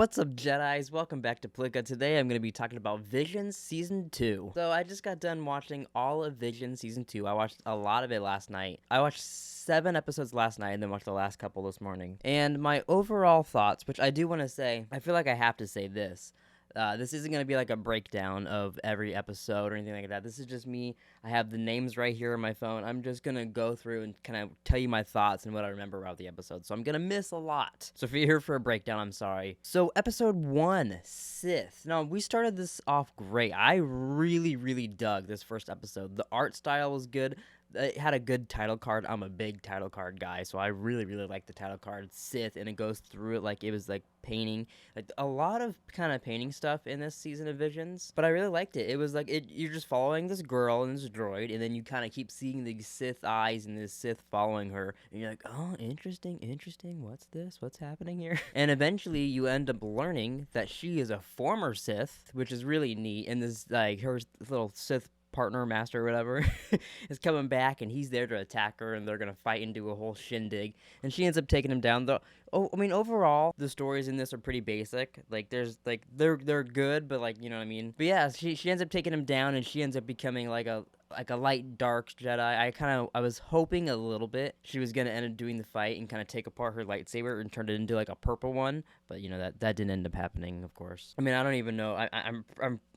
What's up, Jedis? Welcome back to Pleeka. Today I'm going to be talking about Vision Season 2. So I just got done watching all of Vision Season 2. I watched a lot of it last night. I watched 7 episodes last night and then watched the last couple this morning. And my overall thoughts, which I do want to say, I feel like I have to say this. This isn't going to be like a breakdown of every episode or anything like that. This is just me. I have the names right here on my phone. I'm just going to go through and kind of tell you my thoughts and what I remember about the episode. So I'm going to miss a lot. So if you're here for a breakdown, I'm sorry. So episode 1, Sith. Now, we started this off great. I really dug this first episode. The art style was good. It had a good title card. I'm a big title card guy, so I really like the title card Sith, and it goes through it like it was like painting, like a lot of kind of painting stuff in this season of Visions. But I really liked it. It was like you're just following this girl and this droid, and then you kind of keep seeing these Sith eyes and this Sith following her, and you're like, oh, interesting. What's this? What's happening here? And eventually, you end up learning that she is a former Sith, which is really neat. And this like her little Sith partner, master, whatever, is coming back, and he's there to attack her, and they're gonna fight and do a whole shindig, and she ends up taking him down. Overall, the stories in this are pretty basic. Like, there's like they're good, but like, you know what I mean. But yeah, she ends up taking him down, and she ends up becoming like a light dark Jedi. I was hoping a little bit she was gonna end up doing the fight and kind of take apart her lightsaber and turn it into like a purple one, but you know that didn't end up happening, of course. I mean, I don't even know.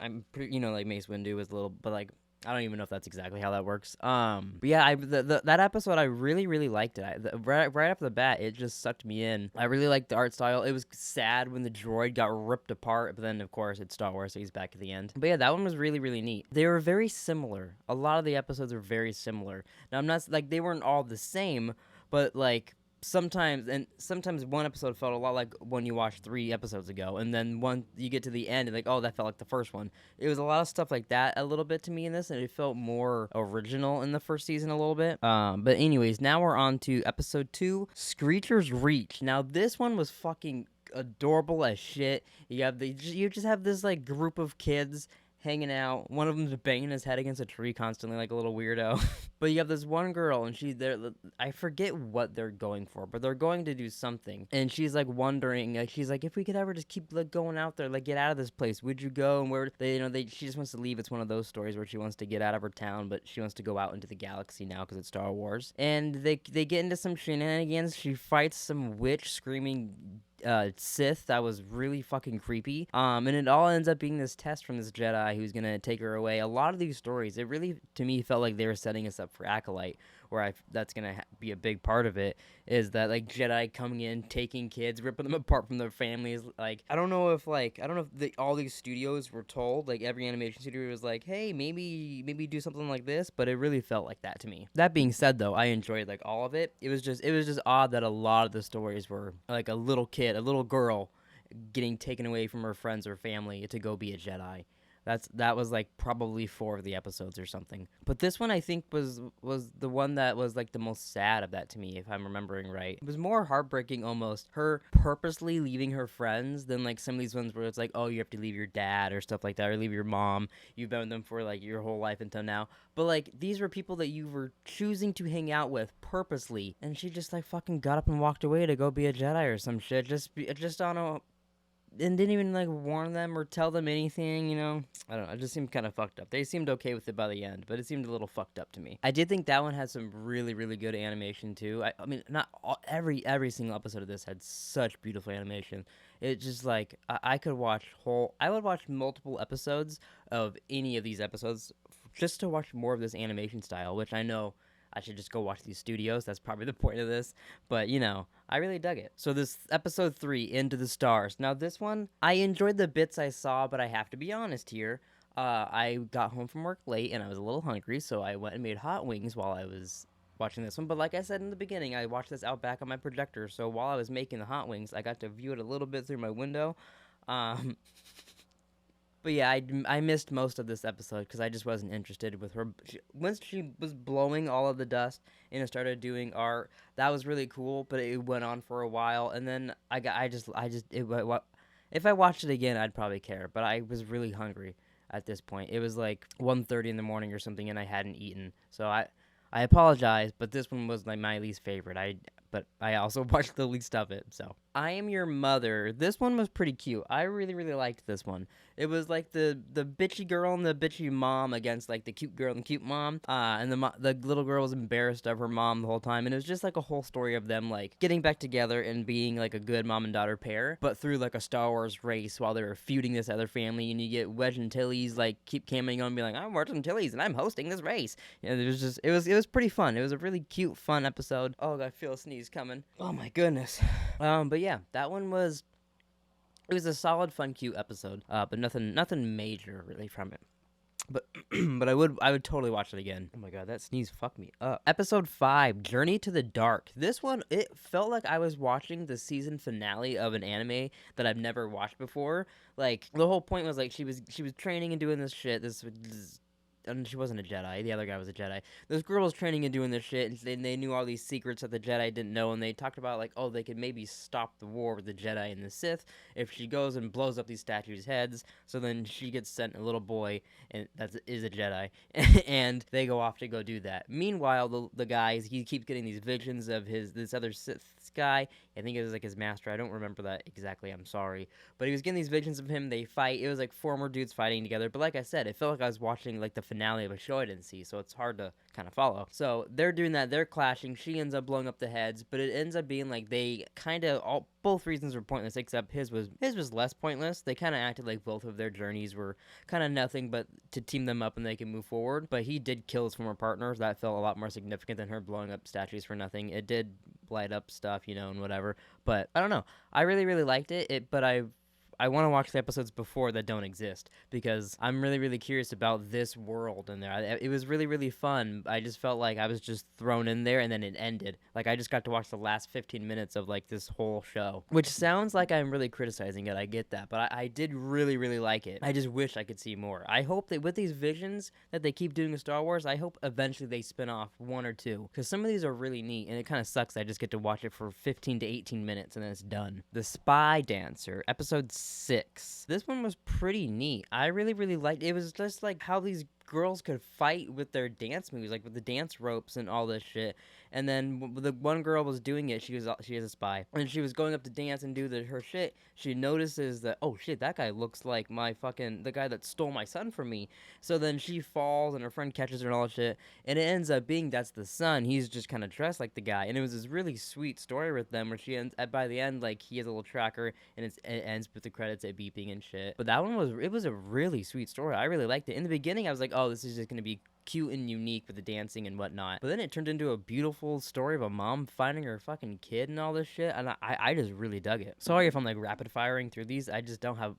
I'm pretty, you know, like Mace Windu was a little, but like I don't even know if that's exactly how that works. But yeah, that episode I really liked it. Right off the bat, it just sucked me in. I really liked the art style. It was sad when the droid got ripped apart, but then of course it's Star Wars, so he's back at the end. But yeah, that one was really neat. They were very similar. A lot of the episodes were very similar. Now I'm not like they weren't all the same, but like sometimes one episode felt a lot like when you watched 3 episodes ago, and then one you get to the end and like, oh, that felt like the first one. It was a lot of stuff like that a little bit to me in this, and it felt more original in the first season a little bit. But anyways, now we're on to episode 2, Screecher's Reach. Now this one was fucking adorable as shit. You just have this like group of kids hanging out. One of them's banging his head against a tree constantly like a little weirdo. But you have this one girl, and I forget what they're going for, but they're going to do something. And she's like wondering, like, she's like, if we could ever just keep like going out there, like get out of this place, would you go? And where she just wants to leave. It's one of those stories where she wants to get out of her town, but she wants to go out into the galaxy now because it's Star Wars. And they get into some shenanigans. She fights some witch screaming Sith that was really fucking creepy. And it all ends up being this test from this Jedi who's gonna take her away. A lot of these stories, it really, to me, felt like they were setting us up for Acolyte, where that's gonna be a big part of it, is that like Jedi coming in, taking kids, ripping them apart from their families. Like, I don't know if all these studios were told, like every animation studio was like, hey, maybe do something like this, but it really felt like that to me. That being said, though, I enjoyed like all of it. It was just odd that a lot of the stories were like a little girl getting taken away from her friends or family to go be a Jedi. That was like probably 4 of the episodes or something. But this one I think was the one that was like the most sad of that to me, if I'm remembering right. It was more heartbreaking almost, her purposely leaving her friends than like some of these ones where it's like, oh, you have to leave your dad or stuff like that, or leave your mom. You've been with them for like your whole life until now. But like these were people that you were choosing to hang out with purposely, and she just like fucking got up and walked away to go be a Jedi or some shit. Just on a and didn't even like warn them or tell them anything, you know. I don't know, it just seemed kind of fucked up. They seemed okay with it by the end, but it seemed a little fucked up to me. I did think that one had some really good animation too. I mean, not all, every single episode of this had such beautiful animation. It just like I would watch multiple episodes of any of these episodes just to watch more of this animation style, which I know I should just go watch these studios. That's probably the point of this. But, you know, I really dug it. So this episode 3, Into the Stars. Now, this one, I enjoyed the bits I saw, but I have to be honest here. I got home from work late, and I was a little hungry, so I went and made hot wings while I was watching this one. But like I said in the beginning, I watched this out back on my projector, so while I was making the hot wings, I got to view it a little bit through my window. But yeah, I missed most of this episode because I just wasn't interested with her. Once she was blowing all of the dust and it started doing art, that was really cool, but it went on for a while. And then if I watched it again, I'd probably care. But I was really hungry at this point. It was like 1:30 in the morning or something, and I hadn't eaten. So I apologize, but this one was like my least favorite. But I also watched the least of it, so. I Am Your Mother. This one was pretty cute. I really, really liked this one. It was like the bitchy girl and the bitchy mom against like the cute girl and the cute mom. And the little girl was embarrassed of her mom the whole time. And it was just like a whole story of them like getting back together and being like a good mom and daughter pair, but through like a Star Wars race while they were feuding this other family. And you get Wedge and Tilly's like keep camming on and be like, I'm Wedge and Tilly's and I'm hosting this race. And it was pretty fun. It was a really cute, fun episode. Oh, I feel a sneeze coming. Oh my goodness. But yeah, that one was. It was a solid, fun, cute episode. But nothing major really from it. But but I would totally watch it again. Oh my god, that sneeze fucked me up. Episode 5, Journey to the Dark. This one, it felt like I was watching the season finale of an anime that I've never watched before. Like the whole point was like she was training and doing this shit. This and she wasn't a Jedi. The other guy was a Jedi. This girl was training and doing this shit, and they knew all these secrets that the Jedi didn't know, and they talked about, like, oh, they could maybe stop the war with the Jedi and the Sith if she goes and blows up these statues' heads, so then she gets sent a little boy, and that is a Jedi, and they go off to go do that. Meanwhile, the guys, he keeps getting these visions of this other Sith guy. I think it was, like, his master. I don't remember that exactly. I'm sorry. But he was getting these visions of him. They fight. It was, like, former dudes fighting together, but like I said, it felt like I was watching, like, the finale of a show I didn't see, so it's hard to kind of follow. So they're doing that, they're clashing, she ends up blowing up the heads, but it ends up being like they kind of both reasons were pointless, except his was less pointless. They kind of acted like both of their journeys were kind of nothing but to team them up and they can move forward. But he did kill his former partners. That felt a lot more significant than her blowing up statues for nothing. It did light up stuff, you know, and whatever. But I don't know. I really, really liked it. But I want to watch the episodes before that don't exist because I'm really, really curious about this world in there. It was really, really fun. I just felt like I was just thrown in there and then it ended. Like I just got to watch the last 15 minutes of like this whole show, which sounds like I'm really criticizing it. I get that, but I did really, really like it. I just wish I could see more. I hope that with these visions that they keep doing with Star Wars, I hope eventually they spin off one or two because some of these are really neat and it kind of sucks. I just get to watch it for 15 to 18 minutes and then it's done. The Spy Dancer, episode 6. This one was pretty neat. I really, really liked it. It was just like how these girls could fight with their dance moves, like with the dance ropes and all this shit. And then the one girl was doing it. She is a spy, and she was going up to dance and do her shit. She notices that, oh shit, that guy looks like the guy that stole my son from me. So then she falls and her friend catches her and all that shit. And it ends up being that's the son. He's just kind of dressed like the guy. And it was this really sweet story with them where she ends by the end like he has a little tracker and it ends with the credits at beeping and shit. But that one was a really sweet story. I really liked it. In the beginning, I was like, oh, this is just gonna be cute and unique with the dancing and whatnot. But then it turned into a beautiful story of a mom finding her fucking kid and all this shit. And I just really dug it. Sorry if I'm like rapid firing through these. I just don't have.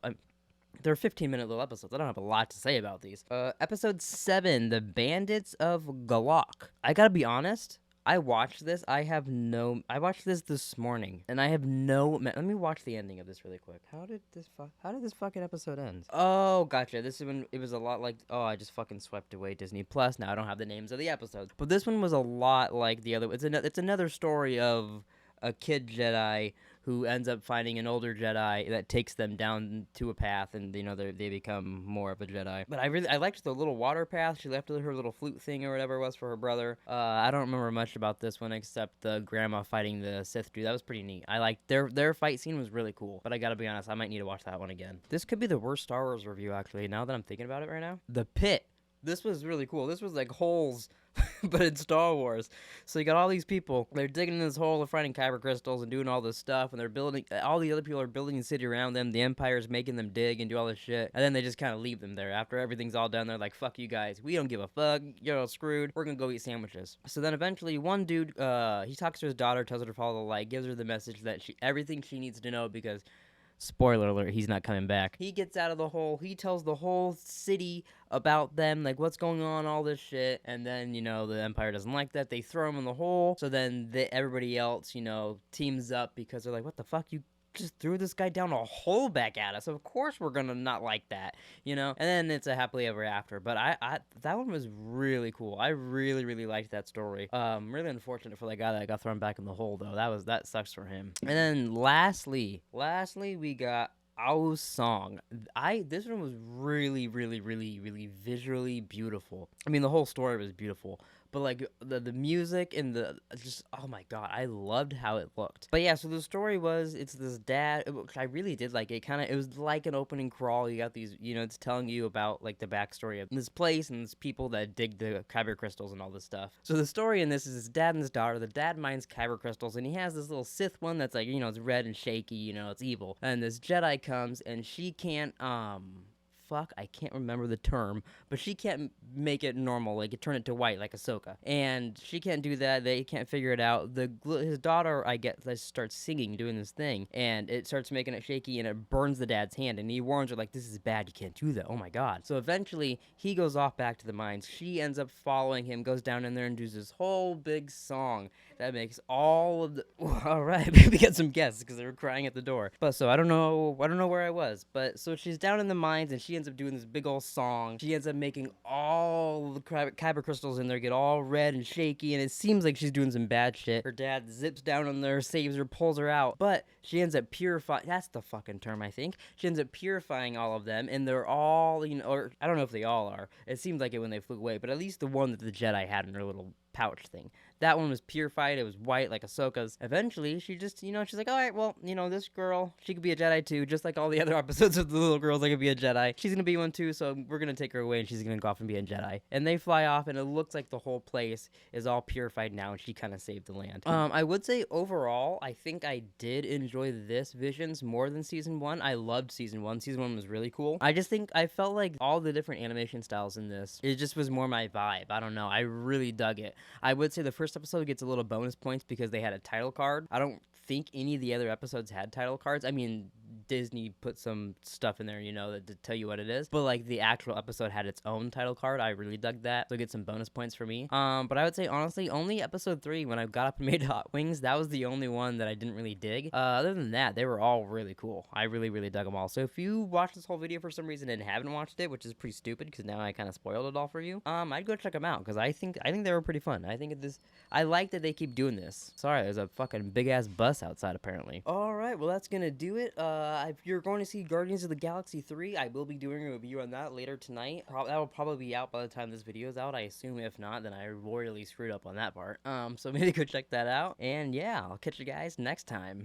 They're 15-minute little episodes. I don't have a lot to say about these. Episode 7, The Bandits of Galak. I gotta be honest. I watched this. I watched this morning, and I have no. Let me watch the ending of this really quick. How did this fucking episode end? Oh, gotcha. This is when it was a lot like. Oh, I just fucking swept away Disney Plus. Now I don't have the names of the episodes, but this one was a lot like the other. It's another story of a kid Jedi who ends up finding an older Jedi that takes them down to a path, and they become more of a Jedi. But I liked the little water path. She left her little flute thing or whatever it was for her brother. I don't remember much about this one except the grandma fighting the Sith dude. That was pretty neat. I liked their fight scene was really cool. But I gotta be honest, I might need to watch that one again. This could be the worst Star Wars review actually. Now that I'm thinking about it right now, The Pit. This was really cool. This was like holes. But in Star Wars. So you got all these people, they're digging in this hole, they're finding kyber crystals and doing all this stuff, and they're building, all the other people are building a city around them, the Empire's making them dig and do all this shit, and then they just kind of leave them there. After everything's all done, they're like, fuck you guys, we don't give a fuck, you're all screwed, we're gonna go eat sandwiches. So then eventually one dude, he talks to his daughter, tells her to follow the light, gives her the message that everything she needs to know because... Spoiler alert, he's not coming back. He gets out of the hole, he tells the whole city about them, like what's going on, all this shit, and then, the Empire doesn't like that, they throw him in the hole, so then everybody else, teams up because they're like, what the fuck, you just threw this guy down a hole back at us, of course we're gonna not like that, and then it's a happily ever after. But I that one was really cool. I really, really liked that story. Really unfortunate for that guy that got thrown back in the hole though. That sucks for him. And then lastly we got Ao's song. This one was really, really, really, really visually beautiful. I mean, the whole story was beautiful, but like the music and the just, oh my god, I loved how it looked. But yeah, so the story was, it's this dad, which I really did like. It was like an opening crawl. You got these, it's telling you about like the backstory of this place and these people that dig the kyber crystals and all this stuff. So the story in this is his dad and his daughter. The dad mines kyber crystals, and he has this little Sith one that's like, it's red and shaky, it's evil. And this Jedi comes, and she can't I can't remember the term, but she can't make it normal, like turn it to white, like Ahsoka. And she can't do that. They can't figure it out. His daughter, I guess, starts singing, doing this thing, and it starts making it shaky, and it burns the dad's hand. And he warns her, like, this is bad. You can't do that. Oh my god. So eventually, he goes off back to the mines. She ends up following him, goes down in there, and does this whole big song that makes all of the. All right, we got some guests because they were crying at the door. But so I don't know where I was. But so she's down in the mines, and she ends up doing this big old song. She ends up making all the kyber crystals in there get all red and shaky, and it seems like she's doing some bad shit. Her dad zips down on there, saves her, pulls her out, but she ends up purifying. That's the fucking term, I think. She ends up purifying all of them, and they're all, or I don't know if they all are. It seemed like it when they flew away, but at least the one that the Jedi had in her little pouch thing. That one was purified. It was white like Ahsoka's. Eventually, she just, she's like, all right, well, this girl, she could be a Jedi too, just like all the other episodes of the little girls that could be a Jedi. She's going to be one too, so we're going to take her away, and she's going to go off and be a Jedi. And they fly off, and it looks like the whole place is all purified now, and she kind of saved the land. I would say overall, I think I did enjoy this Visions more than Season 1. I loved Season 1. Season 1 was really cool. I just think I felt like all the different animation styles in this, it just was more my vibe. I don't know. I really dug it. I would say the first episode gets a little bonus points because they had a title card. I don't think any of the other episodes had title cards. I mean, Disney put some stuff in there, to tell you what it is. But like the actual episode had its own title card. I really dug that. So get some bonus points for me. But I would say honestly, only episode 3 when I got up and made hot wings, that was the only one that I didn't really dig. Other than that, they were all really cool. I really, really dug them all. So if you watched this whole video for some reason and haven't watched it, which is pretty stupid because now I kind of spoiled it all for you, I'd go check them out because I think they were pretty fun. I like that they keep doing this. Sorry, there's a fucking big ass bus outside apparently. All right, well that's gonna do it. If you're going to see Guardians of the Galaxy 3, I will be doing a review on that later tonight. That will probably be out by the time this video is out, I assume. If not, then I royally screwed up on that part. So maybe go check that out. And yeah, I'll catch you guys next time.